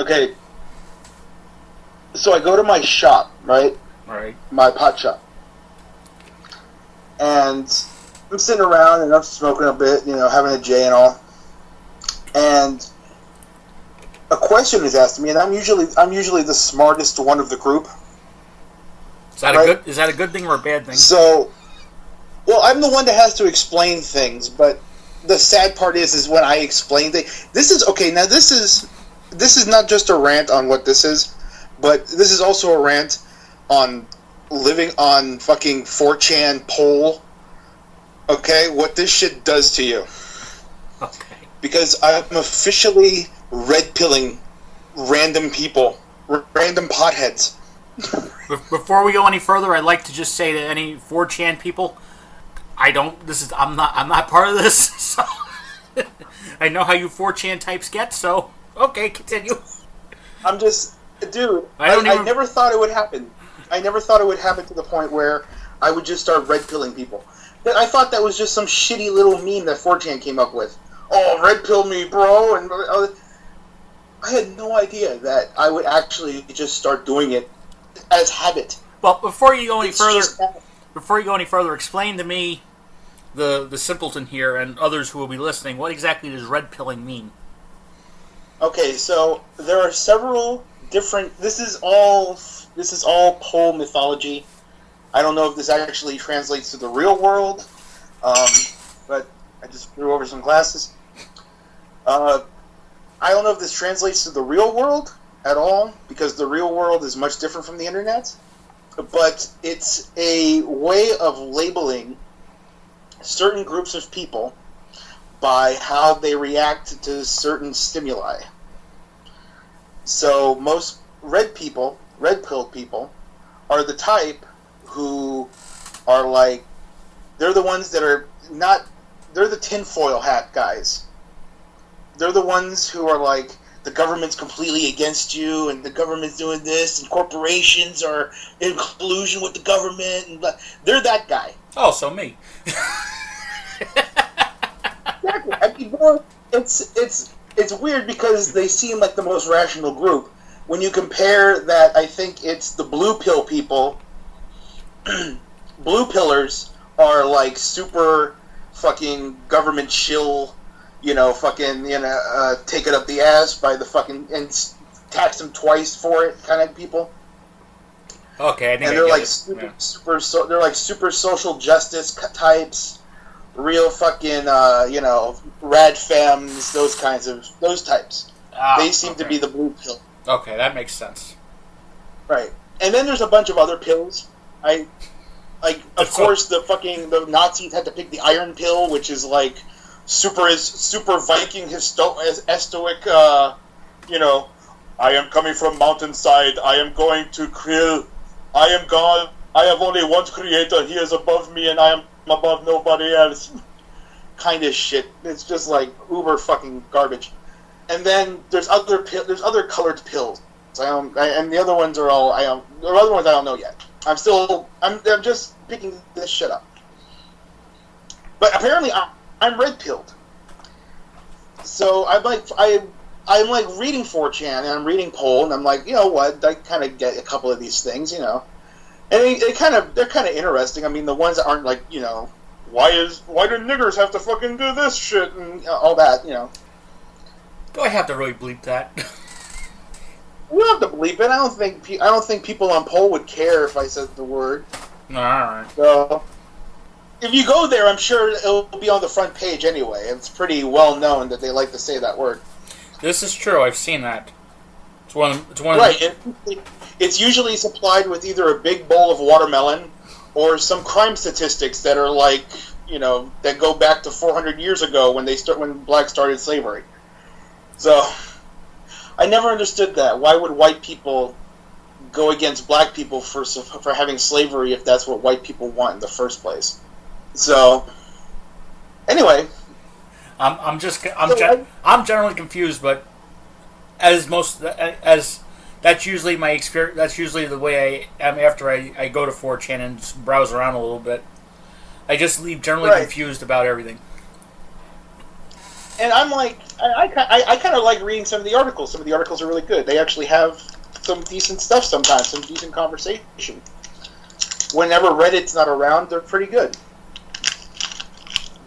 Okay. So I go to my shop, right? Right. My pot shop. And I'm sitting around and I'm smoking a bit, having a J and all. And a question is asked to me, and I'm usually the smartest one of the group. Is that a good thing or a bad thing? So, well, I'm the one that has to explain things, but the sad part is when I explain things. This is okay. Now this is not just a rant on what this is, but this is also a rant on living on fucking 4chan poll. Okay, what this shit does to you. Okay. Because I'm officially red-pilling random people, random potheads. Before we go any further, I'd like to just say to any 4chan people, I'm not part of this, so I know how you 4chan types get, so okay, continue. I'm just, dude, I never thought it would happen. I never thought it would happen to the point where I would just start red-pilling people. I thought that was just some shitty little meme that 4chan came up with. Oh, red pill me, bro, and I had no idea that I would actually just start doing it as habit. Well, before you go any further, explain to me, the simpleton here and others who will be listening, what exactly does red pilling mean? Okay, so there are several different. This is all poll mythology. I don't know if this actually translates to the real world, but I just threw over some glasses. I don't know if this translates to the real world at all, because the real world is much different from the internet, but it's a way of labeling certain groups of people by how they react to certain stimuli. So most red-pilled people, are the type who are like, they're the ones that are not, they're the tinfoil hat guys. They're the ones who are like, the government's completely against you, and the government's doing this, and corporations are in collusion with the government, and blah. They're that guy. Oh, so me. Exactly. I mean, well, it's weird because they seem like the most rational group. When you compare that, I think it's the blue pill people. Blue pillars are like super fucking government chill, take it up the ass by the fucking, and tax them twice for it kind of people. Okay, I think. And they're like they're like super social justice types, real fucking rad femmes, those types. They seem to be the blue pill. Okay, that makes sense. Right, and then there's a bunch of other pills. Of course, the Nazis had to pick the iron pill, which is like super Viking stoic. I am coming from mountainside. I am going to kill. I am God. I have only one creator. He is above me, and I am above nobody else. Kind of shit. It's just like uber fucking garbage. And then there's other colored pills. And the other ones are all the other ones I don't know yet. I'm just picking this shit up. But apparently I'm red pilled. So I'm like reading 4chan and I'm reading Poll and I'm like, you know what? I kind of get a couple of these things, and they're kind of interesting. I mean, the ones that aren't like, why do niggers have to fucking do this shit and all that, Do I have to really bleep that? You don't have to bleep it. I don't think people on Poll would care if I said the word. All right. So if you go there, I'm sure it'll be on the front page anyway. It's pretty well known that they like to say that word. This is true. I've seen that. It's one right. It's usually supplied with either a big bowl of watermelon or some crime statistics that are like, that go back to 400 years ago when blacks started slavery. So I never understood that. Why would white people go against black people for having slavery if that's what white people want in the first place? So anyway, I'm generally confused, but as that's usually my experience. That's usually the way I am after I go to 4chan and just browse around a little bit. I just leave generally confused about everything. And I'm like, I kind of like reading some of the articles. Some of the articles are really good. They actually have some decent stuff sometimes, some decent conversation. Whenever Reddit's not around, they're pretty good.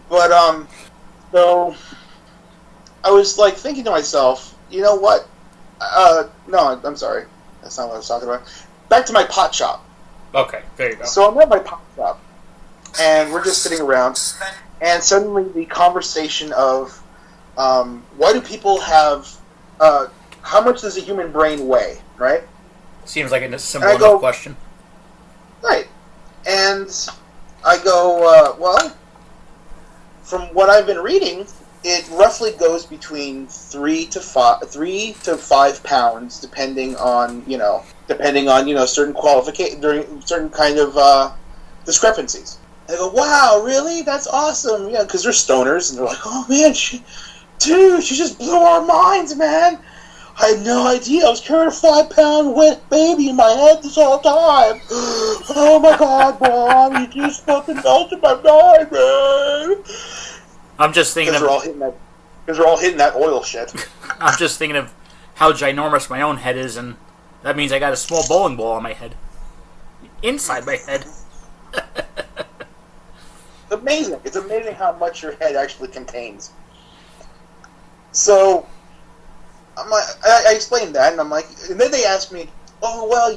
But, so, I was, like, thinking to myself, you know what? No, I'm sorry. That's not what I was talking about. Back to my pot shop. Okay, there you go. So I'm at my pot shop, and we're just sitting around, and suddenly the conversation of, why do people have, how much does a human brain weigh, right? Seems like a simple enough question. Right. And I go, well, from what I've been reading, it roughly goes between 3 to 5 pounds, depending on certain during certain kind of discrepancies. I go, wow, really? That's awesome. Yeah, because they're stoners, and they're like, oh man, she just blew our minds, man. I had no idea. I was carrying a 5-pound wet baby in my head this whole time. Oh my God, Mom, you just fucking melted my mind, man. I'm just thinking because we're all hitting that oil shit. I'm just thinking of how ginormous my own head is, and that means I got a small bowling ball on my head. Inside my head. It's amazing. It's amazing how much your head actually contains. So, I'm like, I explained that, and I'm like, and then they asked me, oh well,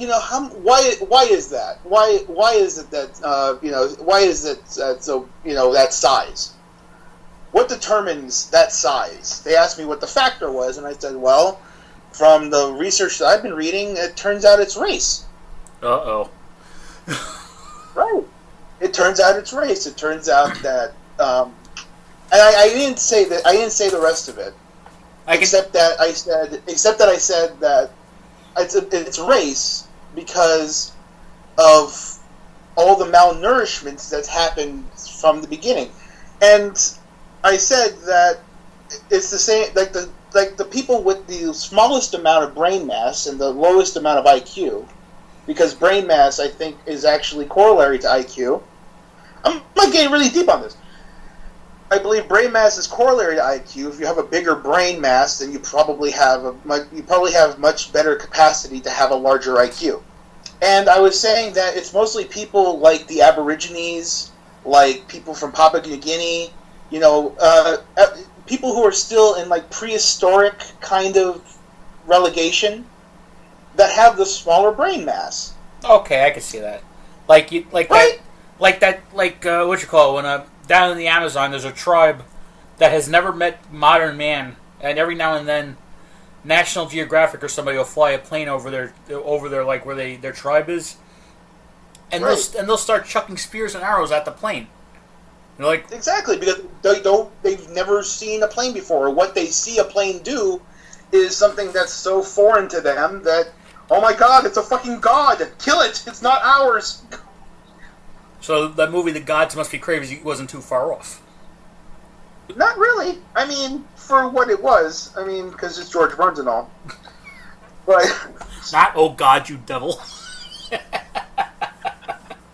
why is that? Why is it that why is it so that size? What determines that size? They asked me what the factor was, and I said, well, from the research that I've been reading, it turns out it's race. Uh-oh. Right. It turns out it's race. It turns out that, and I didn't say that. I didn't say the rest of it. Except that I said that it's race because of all the malnourishment that's happened from the beginning, and I said that it's the same. Like the people with the smallest amount of brain mass and the lowest amount of IQ, because brain mass I think is actually corollary to IQ. I'm not getting really deep on this. I believe brain mass is corollary to IQ. If you have a bigger brain mass, then you probably have much better capacity to have a larger IQ. And I was saying that it's mostly people like the Aborigines, like people from Papua New Guinea, people who are still in like prehistoric kind of relegation that have the smaller brain mass. Okay, I can see that. What you call it, when down in the Amazon, there's a tribe that has never met modern man, and every now and then, National Geographic or somebody will fly a plane over there, like where their tribe is, and right. they'll start chucking spears and arrows at the plane. They're like, exactly, because they've never seen a plane before, or what they see a plane do is something that's so foreign to them that, oh my God, it's a fucking god, kill it, it's not ours. So that movie, The Gods Must Be Crazy, wasn't too far off. Not really. I mean, for what it was. I mean, because it's George Burns and all. But not, oh God, you devil.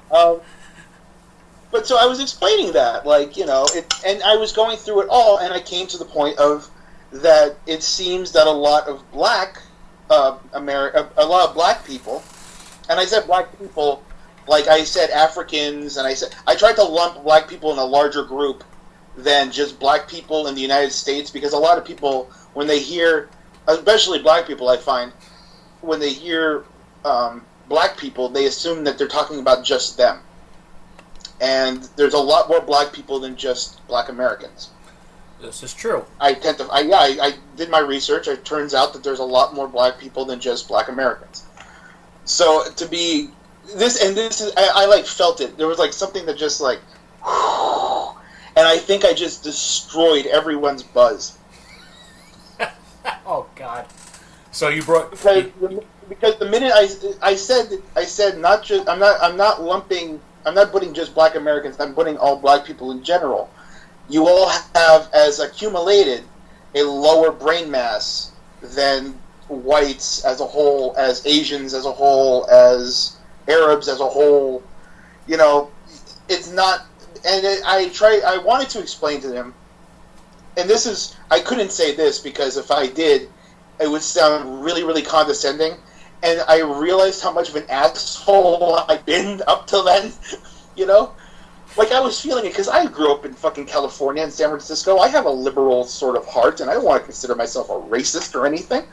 But so I was explaining that, and I was going through it all, and I came to the point of that it seems that a lot of black people, and I said black people. Like I said, Africans, and I tried to lump black people in a larger group than just black people in the United States, because a lot of people, when they hear, especially black people, I find, when they hear black people, they assume that they're talking about just them. And there's a lot more black people than just black Americans. This is true. I did my research. It turns out that there's a lot more black people than just black Americans. So to be... I felt it. There was something that just and I think I just destroyed everyone's buzz. Oh God! So you brought because the minute I said not just I'm not putting just black Americans. I'm putting all black people in general. You all have as accumulated a lower brain mass than whites as a whole, as Asians as a whole, as Arabs as a whole. It's not, and I wanted to explain to them and this is, I couldn't say this because if I did, it would sound really, really condescending. And I realized how much of an asshole I've been up till then, you know? Like, I was feeling it because I grew up in fucking California and San Francisco. I have a liberal sort of heart, and I don't want to consider myself a racist or anything,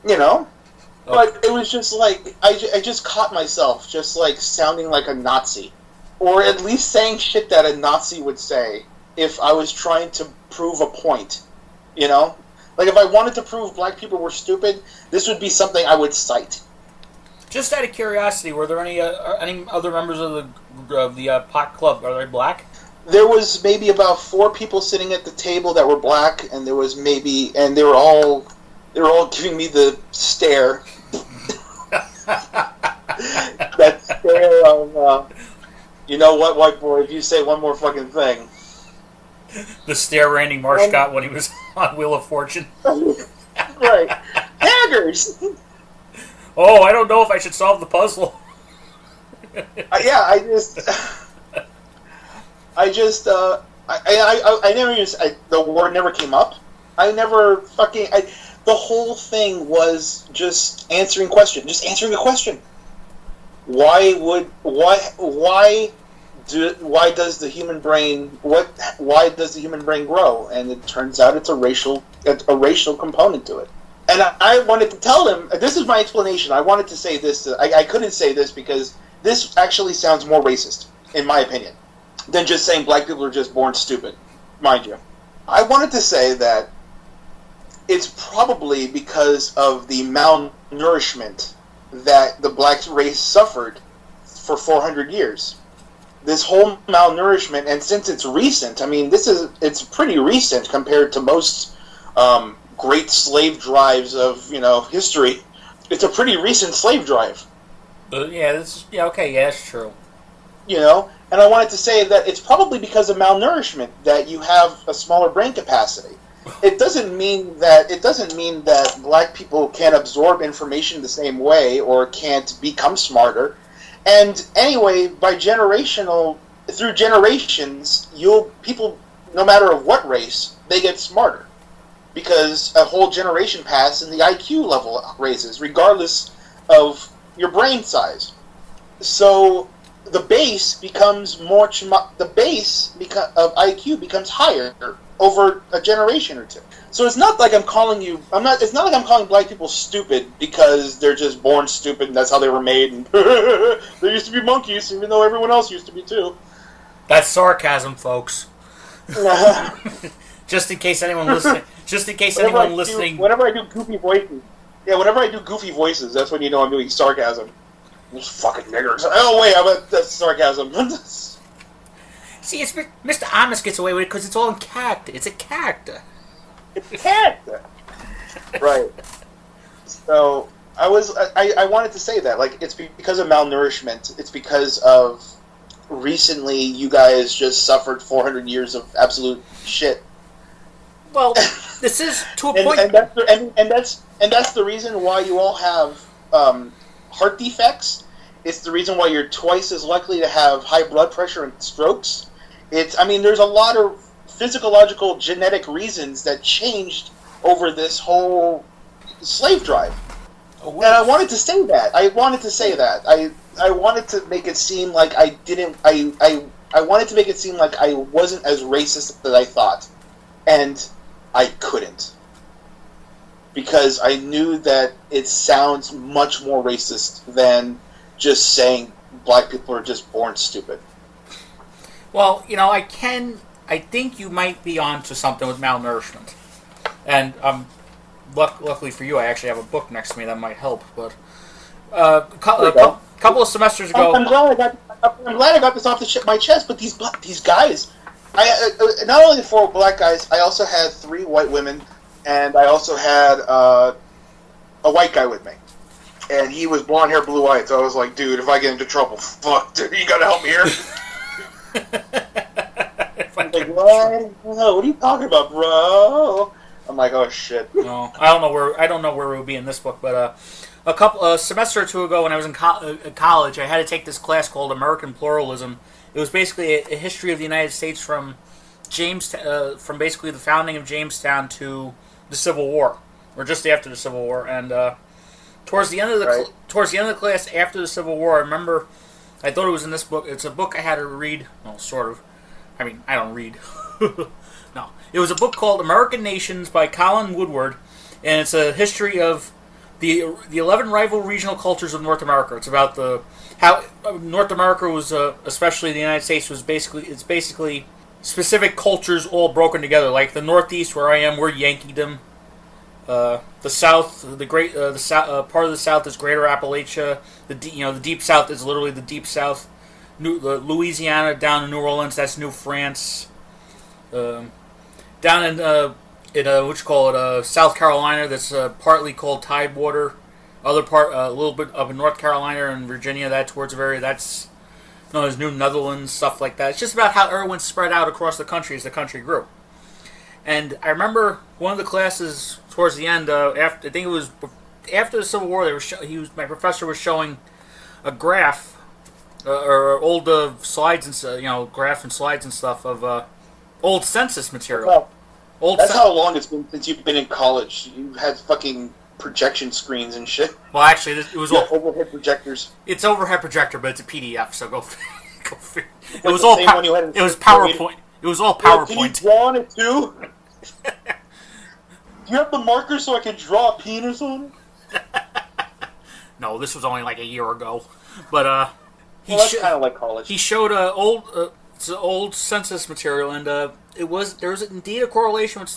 you know? Oh. But it was just like, I just caught myself just, like, sounding like a Nazi. Or at least saying shit that a Nazi would say if I was trying to prove a point, you know? Like, if I wanted to prove black people were stupid, this would be something I would cite. Just out of curiosity, were there any other members of the pot club? Are they black? There was maybe about 4 people sitting at the table that were black, and there was maybe, and they were all giving me the stare. That stare of, you know what, white boy? If you say one more fucking thing. The stare Randy Marsh got when he was on Wheel of Fortune. Right. Haggers! Oh, I don't know if I should solve the puzzle. Yeah, I never even, the word never came up. The whole thing was just answering a question. Why does the human brain grow? And it turns out it's a racial component to it. And I wanted to tell him, this is my explanation. I wanted to say this. I couldn't say this because this actually sounds more racist, in my opinion, than just saying black people are just born stupid, mind you. I wanted to say that it's probably because of the malnourishment that the black race suffered for 400 years. This whole malnourishment, and since it's recent, I mean, it's pretty recent compared to most great slave drives of, history. It's a pretty recent slave drive. That's true. And I wanted to say that it's probably because of malnourishment that you have a smaller brain capacity. It doesn't mean that black people can't absorb information the same way or can't become smarter. And anyway, through generations, people, no matter of what race, they get smarter. Because a whole generation passes and the IQ level raises, regardless of your brain size. So the base of IQ becomes higher over a generation or two. So it's not like I'm calling black people stupid because they're just born stupid and that's how they were made and they used to be monkeys even though everyone else used to be too. That's sarcasm, folks. Just in case anyone listening. Whenever I do goofy voices, that's when you know I'm doing sarcasm. Those fucking niggers. Oh wait, that's sarcasm. See, Mr. Amos gets away with it because it's all in character. It's a character. It's a character. Right. So I wanted to say that, like, it's because of malnourishment. It's because of recently you guys just suffered 400 years of absolute shit. Well, this is to a point, and that's the reason why you all have heart defects. It's the reason why you're twice as likely to have high blood pressure and strokes. There's a lot of physiological genetic reasons that changed over this whole slave drive. And I wanted to say that. I wanted to make it seem like I wanted to make it seem like I wasn't as racist as I thought. And I couldn't. Because I knew that it sounds much more racist than just saying black people are just born stupid. Well, I think you might be onto something with malnourishment. And luckily for you, I actually have a book next to me that might help. But a couple of semesters ago, I'm glad I got this off my chest. But these guys, not only the 4 black guys, I also had 3 white women, and I also had a white guy with me. And he was blonde hair, blue eyed. So I was like, dude, if I get into trouble, fuck, dude, you gotta help me here. I'm like, what? What are you talking about, bro? I'm like, oh shit. No, I don't know where we would be in this book, but a semester or 2 ago, when I was in college, I had to take this class called American Pluralism. It was basically a history of the United States from from basically the founding of Jamestown to the Civil War, or just after the Civil War, and towards the end of the class after the Civil War, I remember I thought it was in this book. It's a book I had to read. Well, sort of. I mean, I don't read. No, it was a book called American Nations by Colin Woodward, and it's a history of the 11 rival regional cultures of North America. It's about how North America was, especially the United States, was basically specific cultures all broken together. Like the Northeast, where I am, we're Yankeedom. The South, part of the South is Greater Appalachia. The Deep South is literally the Deep South. Louisiana down in New Orleans, that's New France. Down in South Carolina, that's partly called Tidewater. Other part, a little bit up in North Carolina and Virginia, that towards the area, that's known as New Netherlands, stuff like that. It's just about how everyone spread out across the country as the country grew. And I remember one of the classes towards the end, I think it was after the Civil War, my professor was showing a graph, or old slides and graph and slides and stuff of old census material. That's how long it's been since you've been in college. You had fucking projection screens and shit. Well, actually, it was all overhead projectors. It's overhead projector, but it's a PDF. So go. It was all. It was PowerPoint. It was all PowerPoint. Can you draw on it too? Do you have the marker so I can draw a penis on it? No, this was only like a year ago, but that's kind of like college. He showed old census material, and there was indeed a correlation with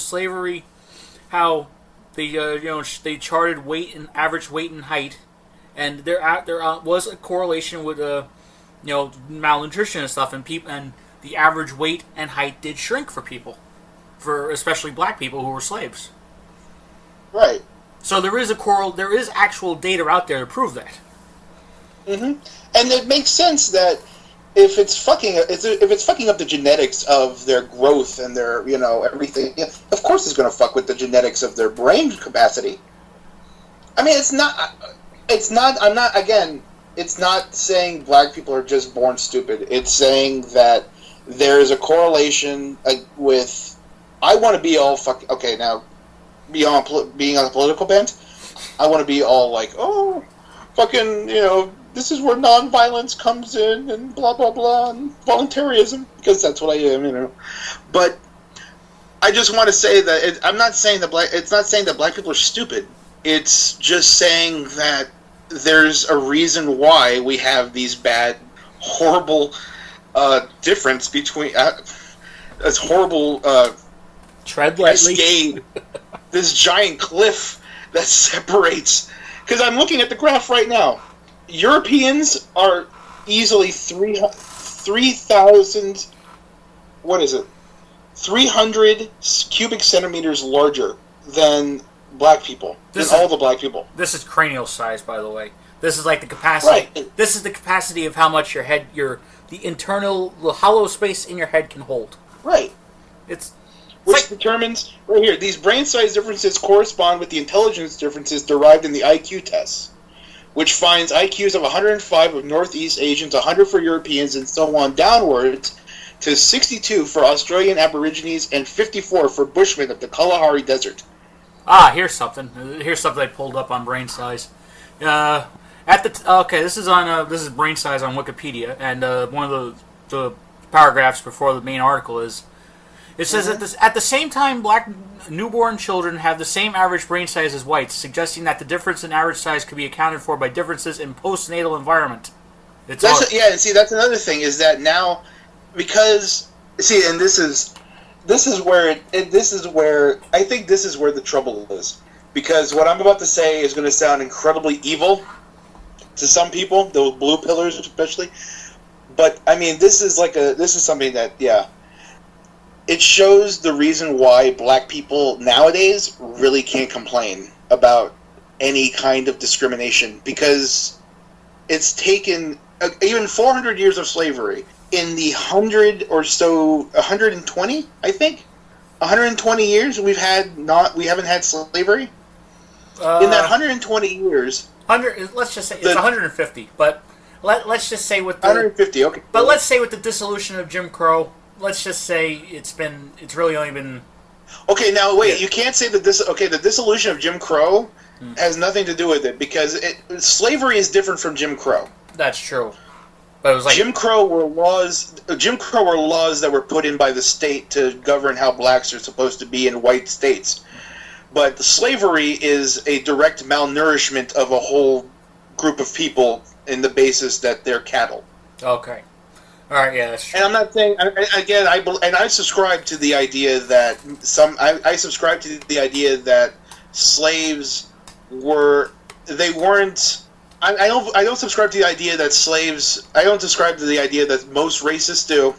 slavery, how they charted weight and average weight and height, and there was a correlation with malnutrition and stuff, and the average weight and height did shrink for people, for especially black people who were slaves. Right. So there is actual data out there to prove that. Mm-hmm. And it makes sense that if it's fucking up the genetics of their growth and their everything, of course it's going to fuck with the genetics of their brain capacity. I mean, it's not saying black people are just born stupid. It's saying that there's a correlation with, I want to be all fucking, okay, now, being on the political bent, I want to be all like, oh, fucking, this is where nonviolence comes in, and blah, blah, blah, and voluntarism, because that's what I am, But I just want to say that I'm not saying that it's not saying that black people are stupid. It's just saying that there's a reason why we have these bad, horrible difference between this horrible tread lightly cascade, this giant cliff that separates. Because I'm looking at the graph right now. Europeans are easily 3,000. What is it? 300 cubic centimeters larger than black people. All the black people. This is cranial size, by the way. This is like the capacity. Right. This is the capacity of how much the hollow space in your head can hold. Right. Which determines, right here, these brain size differences correspond with the intelligence differences derived in the IQ tests, which finds IQs of 105 of Northeast Asians, 100 for Europeans, and so on downwards to 62 for Australian Aborigines and 54 for Bushmen of the Kalahari Desert. Here's something. Here's something I pulled up on brain size. This is brain size on Wikipedia, and one of the paragraphs before the main article is. It says at the same time, black newborn children have the same average brain size as whites, suggesting that the difference in average size could be accounted for by differences in postnatal environment. And see, that's another thing, is that now, because, see, and this is where I think this is where the trouble is, because what I'm about to say is going to sound incredibly evil to some people, those blue pillars especially, but I mean, this is something that, yeah. It shows the reason why black people nowadays really can't complain about any kind of discrimination, because it's taken even 400 years of slavery. In the 120, I think, 120 years we haven't had slavery. In that 120 years, let's just say it's 150, but let's just say with the 150, okay. But let's say with the dissolution of Jim Crow. let's just say it's really only been... Okay, now wait, you can't say that the dissolution of Jim Crow has nothing to do with it, because slavery is different from Jim Crow. That's true. But it was like... Jim Crow were laws that were put in by the state to govern how blacks are supposed to be in white states. But slavery is a direct malnourishment of a whole group of people in the basis that they're cattle. Okay. All right, yeah, that's true. And I'm not saying, again, I subscribe to the idea that I subscribe to the idea that slaves weren't. I don't subscribe to the idea that slaves. I don't subscribe to the idea that most racists do.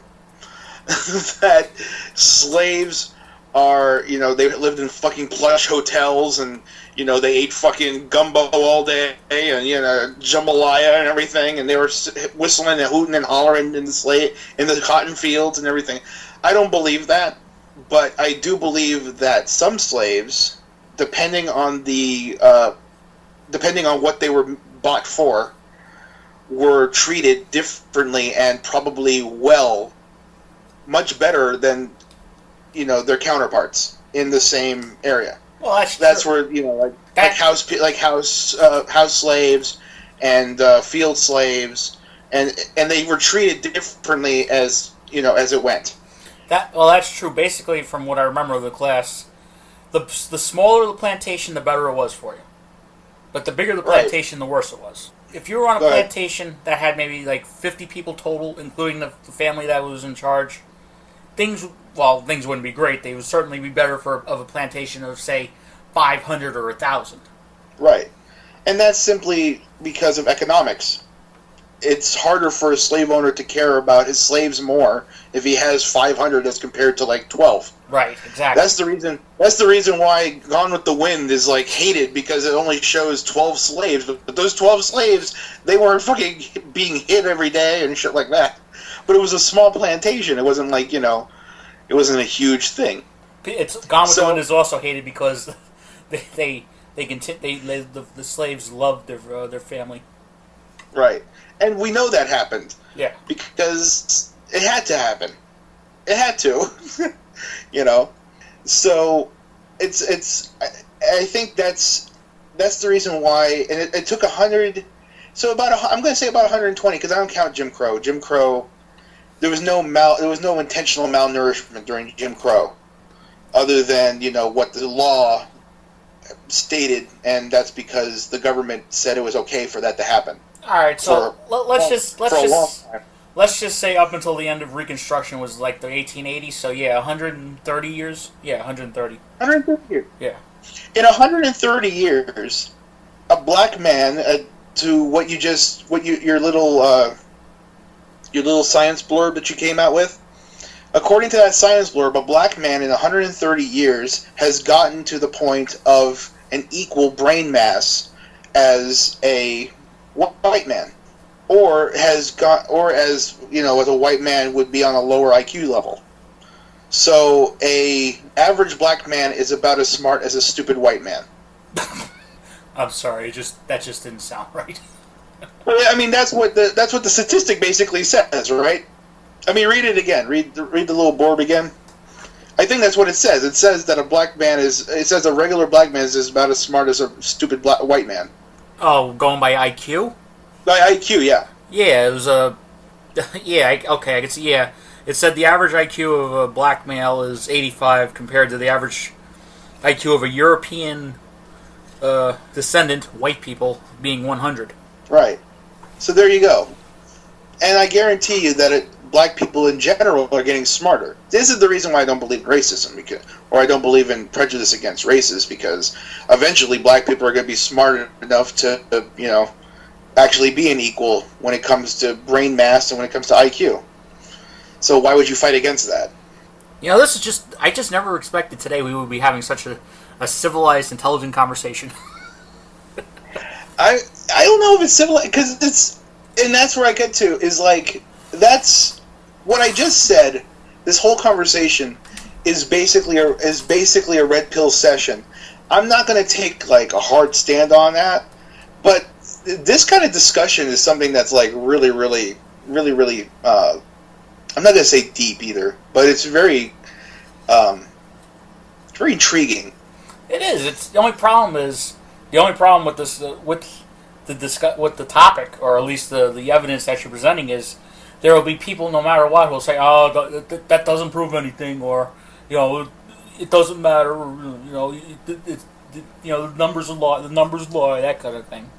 That slaves are, they lived in fucking plush hotels and, they ate fucking gumbo all day and, jambalaya and everything, and they were whistling and hooting and hollering in the cotton fields and everything. I don't believe that, but I do believe that some slaves, depending on what they were bought for, were treated differently and probably much better than their counterparts in the same area. Well, that's where house slaves and field slaves, and they were treated differently as it went. That's true. Basically, from what I remember of the class, the smaller the plantation, the better it was for you. But the bigger the plantation, the worse it was. If you were on a plantation that had maybe like 50 people total, including the family that was in charge, things wouldn't be great. They would certainly be better of a plantation of, say, 500 or 1,000. Right. And that's simply because of economics. It's harder for a slave owner to care about his slaves more if he has 500 as compared to like 12. Right, exactly. That's the reason why Gone with the Wind is like hated, because it only shows 12 slaves. But those 12 slaves, they weren't fucking being hit every day and shit like that. But it was a small plantation. It wasn't like, it wasn't a huge thing. Gone with the Wind is also hated because the slaves loved their family. Right. And we know that happened. Yeah. Because it had to happen. It had to. So it's I think that's the reason why, and it took 100. So I'm going to say about 120, because I don't count Jim Crow. Jim Crow, there was no intentional malnourishment during Jim Crow, other than what the law stated, and that's because the government said it was okay for that to happen. All right, so let's just say up until the end of Reconstruction was like the 1880s. So yeah, 130 years. Yeah, 130. 130 years. Yeah. In 130 years, a black man, to your little science blurb that you came out with. According to that science blurb, a black man in 130 years has gotten to the point of an equal brain mass as a white man, as a white man would be on a lower IQ level. So a average black man is about as smart as a stupid white man. I'm sorry, that just didn't sound right. Well, I mean, that's what the statistic basically says, right? I mean, read it again. Read the little blurb again. I think that's what it says. It says that a regular black man is about as smart as a stupid white man. Oh, going by IQ? By IQ, yeah. Yeah, it was a... Yeah, okay, I can see, yeah. It said the average IQ of a black male is 85 compared to the average IQ of a European descendant, white people, being 100. Right. So there you go. And I guarantee you that black people in general are getting smarter. This is the reason why I don't believe in racism, or I don't believe in prejudice against races, because eventually black people are going to be smart enough to, actually be an equal when it comes to brain mass and when it comes to IQ. So why would you fight against that? This is I just never expected today we would be having such a civilized, intelligent conversation. I don't know if it's civilized, because and that's where I get to, is like, that's what I just said. This whole conversation is basically a red pill session. I'm not going to take like a hard stand on that, but this kind of discussion is something that's like really, really, really, really I'm not going to say deep either, but it's very intriguing. It is. It's the only problem with this with the topic, or at least the evidence that you're presenting, is there will be people no matter what who will say, "Oh, that doesn't prove anything," or it doesn't matter, the numbers lie, that kind of thing.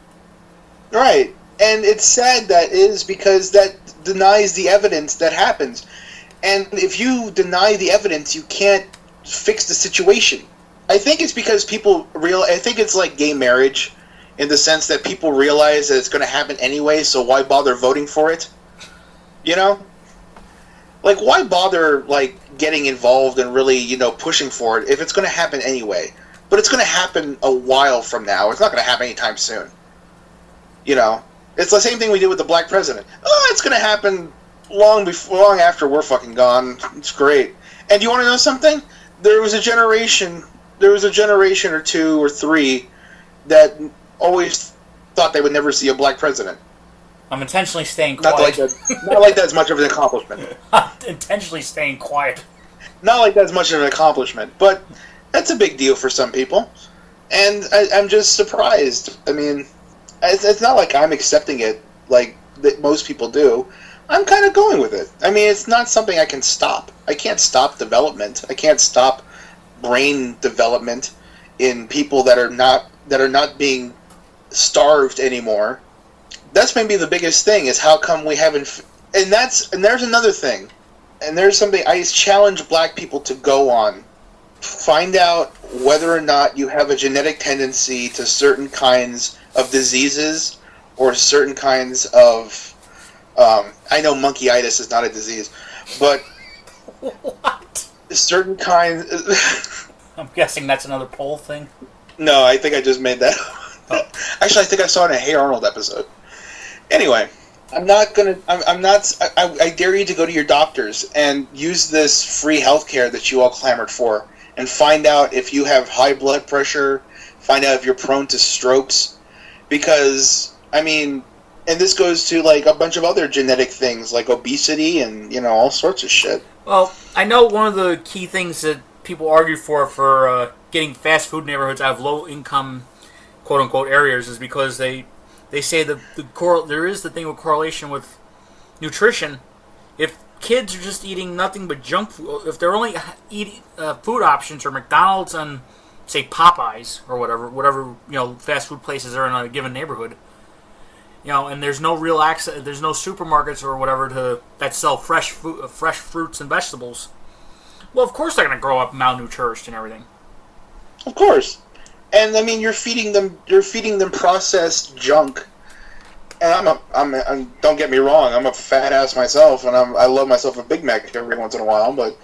Right, and it's sad that is because that denies the evidence that happens, and if you deny the evidence, you can't fix the situation. I think it's because I think it's like gay marriage, in the sense that people realize that it's going to happen anyway, so why bother voting for it? Like, why bother, like, getting involved and really, pushing for it if it's going to happen anyway? But it's going to happen a while from now. It's not going to happen anytime soon. It's the same thing we did with the black president. Oh, it's going to happen long after we're fucking gone. It's great. And you want to know something? There was a generation or two or three that always thought they would never see a black president. I'm intentionally staying quiet. Not like that's much of an accomplishment. Intentionally staying quiet. Not like that's much of an accomplishment, but that's a big deal for some people. And I'm just surprised. I mean, it's not like I'm accepting it like that most people do. I'm kind of going with it. I mean, it's not something I can stop. I can't stop development. I can't stop brain development in people that are not being starved anymore. That's maybe the biggest thing, is how come we haven't... And there's another thing. And there's something I challenge black people to go on. Find out whether or not you have a genetic tendency to certain kinds of diseases or certain kinds of... I know monkeyitis is not a disease, but... What? Certain kinds... I'm guessing that's another poll thing? No, I think I just made that up. Oh. Actually, I think I saw it in a Hey Arnold episode. Anyway, I dare you to go to your doctors and use this free healthcare that you all clamored for and find out if you have high blood pressure, find out if you're prone to strokes, because, I mean, and this goes to, like, a bunch of other genetic things, like obesity and, all sorts of shit. Well, I know one of the key things that people argue for getting fast food neighborhoods out of low-income, quote-unquote, areas is because they say there is the thing with correlation with nutrition. If kids are just eating nothing but junk food, if they're only eating food options or McDonald's and, say, Popeyes or whatever fast food places are in a given neighborhood, and there's no real access, there's no supermarkets or whatever that sell fresh fruits and vegetables. Well, of course they're going to grow up malnourished and everything. Of course. And I mean, you're feeding them processed junk. And don't get me wrong, I'm a fat ass myself, and I love myself a Big Mac every once in a while. But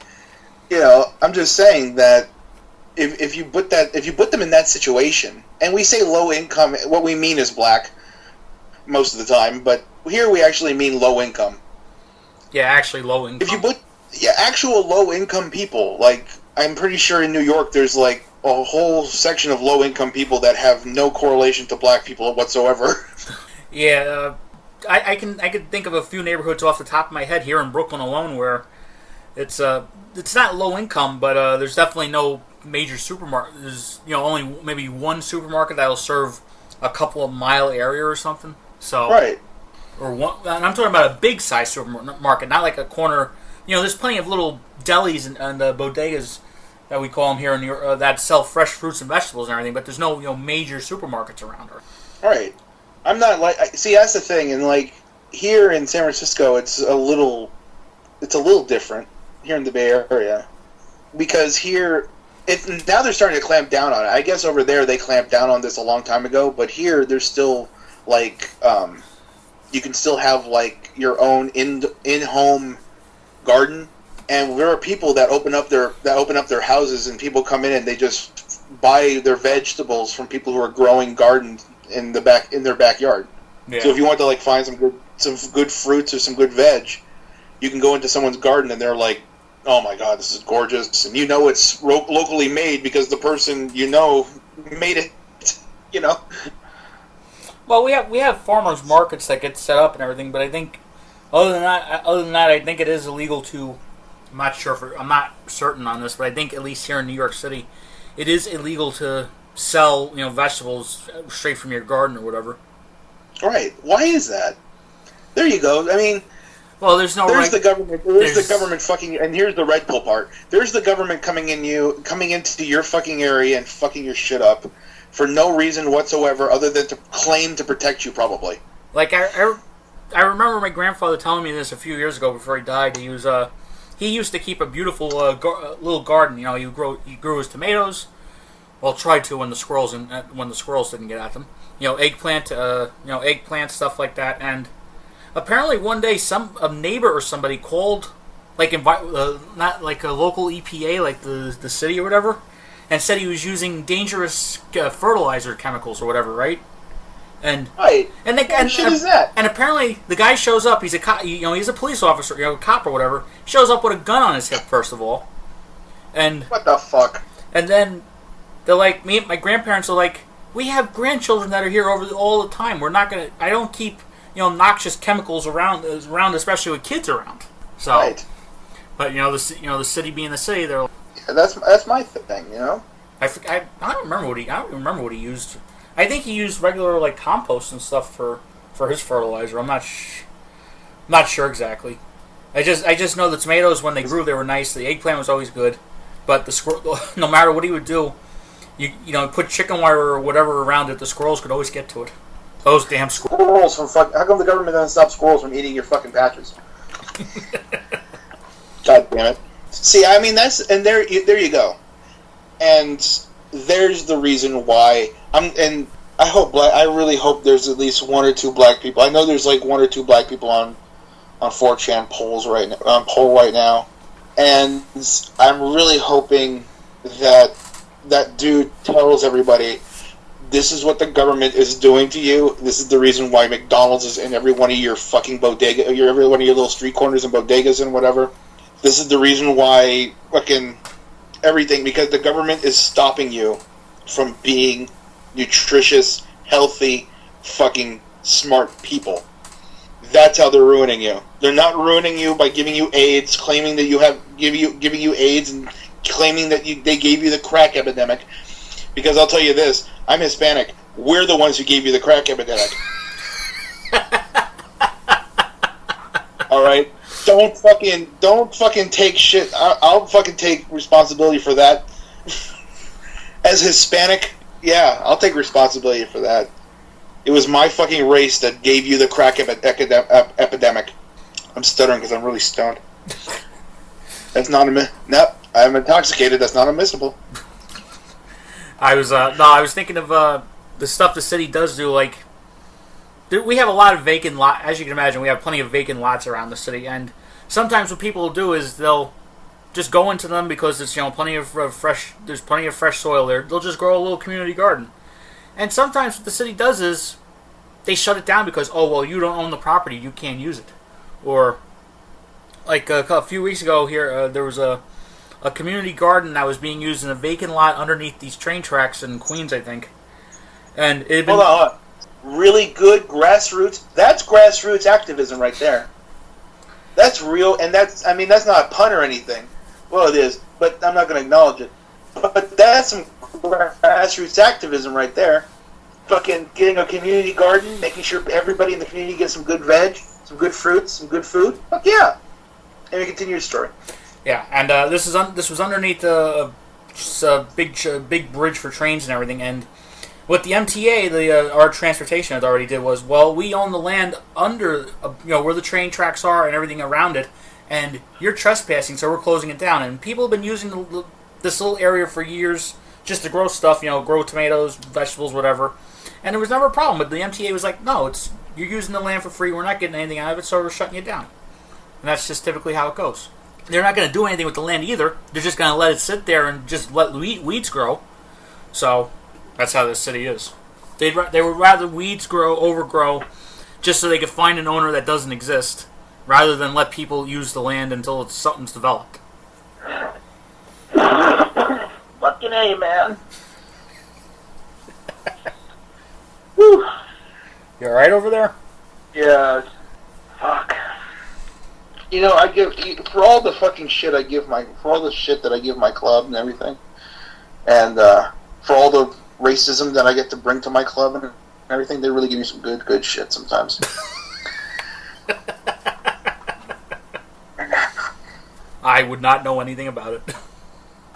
I'm just saying that if you put them in that situation, and we say low income, what we mean is black most of the time, but here we actually mean low income. Yeah, actually low income. If you put actual low income people, like I'm pretty sure in New York there's like a whole section of low income people that have no correlation to black people whatsoever. Yeah, I can think of a few neighborhoods off the top of my head here in Brooklyn alone where it's not low income, but there's definitely no major supermarket. There's only maybe one supermarket that'll serve a couple of mile area or something. So right. Or one, and I'm talking about a big size supermarket, not like a corner. There's plenty of little delis and bodegas that we call them here in New York that sell fresh fruits and vegetables and everything, but there's no major supermarkets around her. Right. I'm not like see that's the thing, and like here in San Francisco, it's a little different here in the Bay Area, because here now they're starting to clamp down on it. I guess over there they clamped down on this a long time ago, but here there's still like you can still have like your own in-home garden, and there are people that open up their houses, and people come in and they just buy their vegetables from people who are growing gardens in their backyard. Yeah. So if you want to like find some good fruits or some good veg, you can go into someone's garden and they're like, "Oh my God, this is gorgeous!" And it's locally made because the person made it. Well, we have farmers markets that get set up and everything, but I think other than that, I think it is illegal to. I'm not certain on this, but I think at least here in New York City, it is illegal to sell, vegetables straight from your garden or whatever. Right. Why is that? There you go. I mean, well, there's no. The government. There's the government fucking. And here's the red pill part. There's the government coming into your fucking area and fucking your shit up for no reason whatsoever, other than to claim to protect you, probably. Like I remember my grandfather telling me this a few years ago before he died. He used to keep a beautiful little garden. He grew his tomatoes. Well, tried to when the squirrels didn't get at them. Eggplant, stuff like that. And apparently one day a neighbor or somebody called, not like a local EPA, like the city or whatever, and said he was using dangerous fertilizer chemicals or whatever, right? And right. What shit is that? And apparently the guy shows up. He's a cop. He's a police officer, a cop or whatever. Shows up with a gun on his hip first of all. And what the fuck? And then they're like, my grandparents are like, we have grandchildren that are here all the time. We're not gonna. I don't keep noxious chemicals around, especially with kids around. So, right. But the city being the city, they're. Yeah, that's my thing. I don't remember what he used. I think he used regular compost and stuff for his fertilizer. I'm not sure exactly. I just know the tomatoes when they grew they were nice. The eggplant was always good, but the squirrel, no matter what he would do, you put chicken wire or whatever around it, the squirrels could always get to it. Those damn squirrels. How come the government doesn't stop squirrels from eating your fucking patches? God damn it! See, I mean there you go, and there's the reason why I really hope there's at least one or two black people. I know there's one or two black people on 4chan polls right now, and I'm really hoping that dude tells everybody this is what the government is doing to you. This is the reason why McDonald's is in every one of your fucking bodega, every one of your little street corners and bodegas and whatever. This is the reason why fucking everything, because the government is stopping you from being nutritious, healthy, fucking smart people. That's how they're ruining you. They're not ruining you by giving you AIDS, claiming that giving you AIDS, and claiming that they gave you the crack epidemic. Because I'll tell you this, I'm Hispanic. We're the ones who gave you the crack epidemic. All right. Don't fucking take shit. I'll fucking take responsibility for that. As Hispanic, yeah, I'll take responsibility for that. It was my fucking race that gave you the crack epidemic. I'm stuttering because I'm really stoned. That's not no, I'm intoxicated. That's not admissible. I was thinking of the stuff the city does do. We have a lot of vacant lots. As you can imagine, we have plenty of vacant lots around the city, and sometimes what people will do is they'll just go into them because it's plenty of fresh. There's plenty of fresh soil there. They'll just grow a little community garden, and sometimes what the city does is they shut it down because you don't own the property, you can't use it, or a few weeks ago here there was a community garden that was being used in a vacant lot underneath these train tracks in Queens, I think, and it had been. Hold on. Really good grassroots. That's grassroots activism right there. That's real, and that's not a pun or anything. Well, it is, but I'm not going to acknowledge it. But that's some grassroots activism right there. Fucking getting a community garden, making sure everybody in the community gets some good veg, some good fruits, some good food. Fuck yeah! And we continue the story. Yeah, and this was underneath a big bridge for trains and everything, and what the MTA, our transportation authority, did was, we own the land under, where the train tracks are and everything around it, and you're trespassing, so we're closing it down. And people have been using this little area for years just to grow stuff, grow tomatoes, vegetables, whatever. And there was never a problem. But the MTA was like, no, you're using the land for free, we're not getting anything out of it, so we're shutting it down. And that's just typically how it goes. They're not going to do anything with the land either. They're just going to let it sit there and just let weeds grow. So that's how this city is. They would rather weeds overgrow, just so they could find an owner that doesn't exist, rather than let people use the land until something's developed. Fucking A, man. Whew. You alright over there? Yeah. Fuck. I give for all the fucking shit for all the shit that I give my club and everything, and for all the racism that I get to bring to my club and everything. They really give me some good shit sometimes. I would not know anything about it.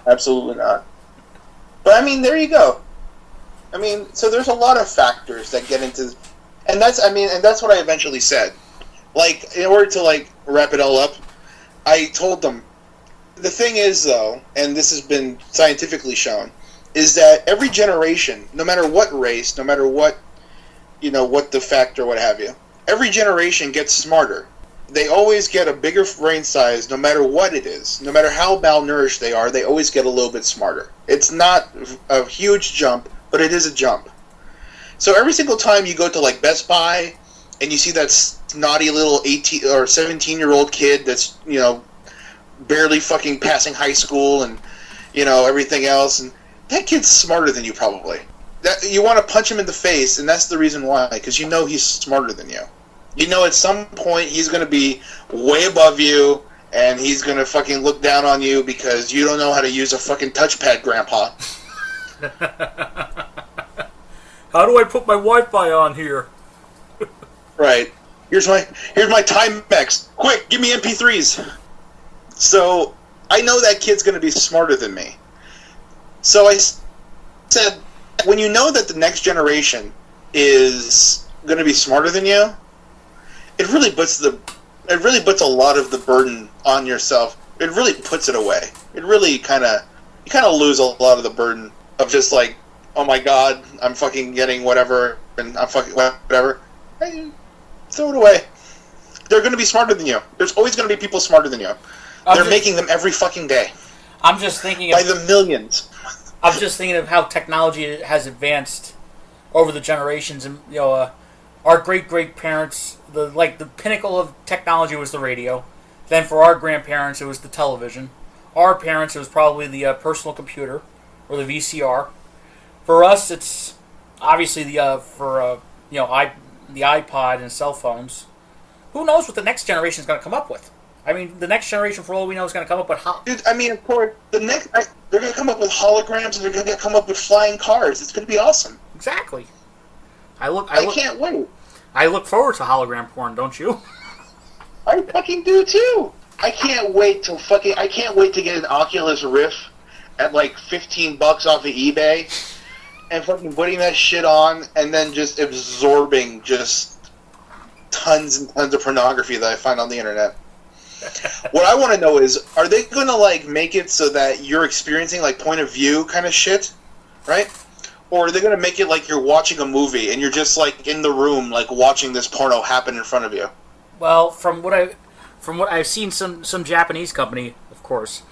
Absolutely not. But I mean, there you go. I mean, so there's a lot of factors that get into, and that's what I eventually said. Like, in order to like wrap it all up, I told them, the thing is though, and this has been scientifically shown, is that every generation, no matter what race, no matter what, what the factor, what have you, every generation gets smarter. They always get a bigger brain size, no matter what it is. No matter how malnourished they are, they always get a little bit smarter. It's not a huge jump, but it is a jump. So every single time you go to like Best Buy, and you see that snotty little 18 or 17-year-old kid that's, barely fucking passing high school and, everything else, and that kid's smarter than you probably. You want to punch him in the face, and that's the reason why, because he's smarter than you. At some point he's going to be way above you, and he's going to fucking look down on you because you don't know how to use a fucking touchpad, Grandpa. How do I put my Wi-Fi on here? Right. Here's my Timex. Quick, give me MP3s. So I know that kid's going to be smarter than me. So I said, when you know that the next generation is going to be smarter than you, it really puts a lot of the burden on yourself. It really puts it away. It really you kind of lose a lot of the burden of just like, oh my god, I'm fucking getting whatever, and I'm fucking whatever. Hey, throw it away. They're going to be smarter than you. There's always going to be people smarter than you. They're making them every fucking day. I'm just thinking by the millions. I'm just thinking of how technology has advanced over the generations, and our great parents, the pinnacle of technology was the radio. Then for our grandparents, it was the television. Our parents, it was probably the personal computer or the VCR. For us, it's obviously the iPod and cell phones. Who knows what the next generation is going to come up with? I mean, the next generation, for all we know, is going to come up with... Dude, I mean, of course, they're going to come up with holograms, and they're going to come up with flying cars. It's going to be awesome. Exactly. I can't wait. I look forward to hologram porn, don't you? I fucking do, too. I can't wait to get an Oculus Rift at like $15 off of eBay and fucking putting that shit on and then just absorbing just tons and tons of pornography that I find on the internet. What I want to know is, are they going to like make it so that you're experiencing like point of view kind of shit, right? Or are they going to make it like you're watching a movie and you're just like in the room like watching this porno happen in front of you? Well, from what I've seen, some Japanese company, of course,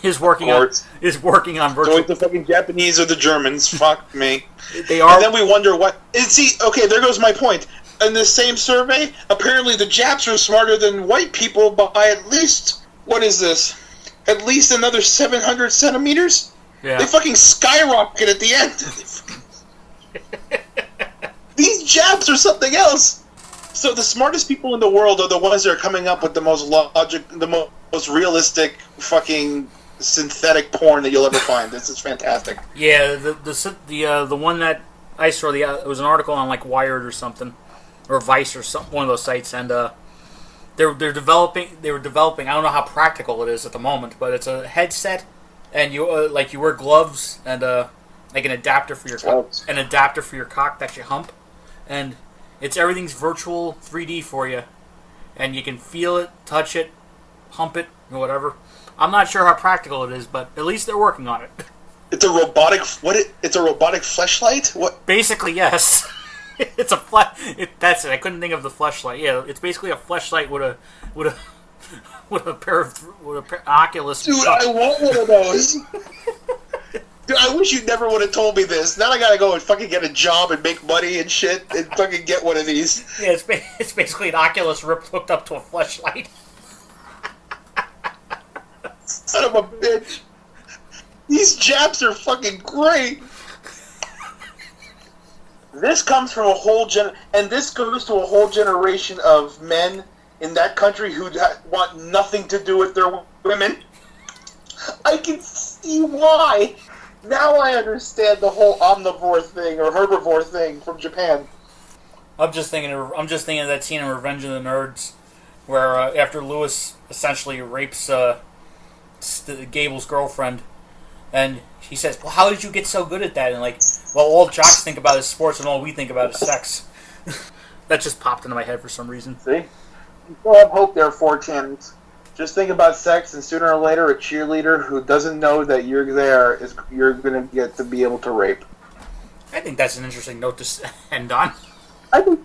is working on virtual. So it's the fucking Japanese or the Germans? Fuck me. They are. And then we wonder what. And see, okay, there goes my point. In this same survey, apparently the Japs are smarter than white people by at least, what is this? At least another 700 centimeters? Yeah. They fucking skyrocket at the end. These Japs are something else. So the smartest people in the world are the ones that are coming up with the most the most realistic fucking synthetic porn that you'll ever find. This is fantastic. Yeah, the one that I saw, it was an article on like Wired or something, or Vice or one of those sites, and they were developing. I don't know how practical it is at the moment, but it's a headset, and you wear gloves and like an adapter for your cock that you hump, and everything's virtual 3D for you, and you can feel it, touch it, hump it, or whatever. I'm not sure how practical it is, but at least they're working on it. It's a robotic. It's a robotic fleshlight. What? Basically, yes. It's a that's it. I couldn't think of the fleshlight. Yeah, it's basically a fleshlight with a pair of Oculus. Dude, I want one of those. Dude, I wish you never would have told me this. Now I gotta go and fucking get a job and make money and shit and fucking get one of these. Yeah, it's basically an Oculus Rift hooked up to a fleshlight. Son of a bitch. These Japs are fucking great. This comes from and this goes to a whole generation of men in that country who want nothing to do with their women. I can see why. Now I understand the whole omnivore thing or herbivore thing from Japan. I'm just thinking of that scene in Revenge of the Nerds, where after Lewis essentially rapes Gable's girlfriend, and he says, "Well, how did you get so good at that?" And like, well, all jocks think about is sports, and all we think about is sex. That just popped into my head for some reason. See, you still have hope there, 4chans. Just think about sex, and sooner or later, a cheerleader who doesn't know that you're there you're going to get to be able to rape. I think that's an interesting note to end on. I think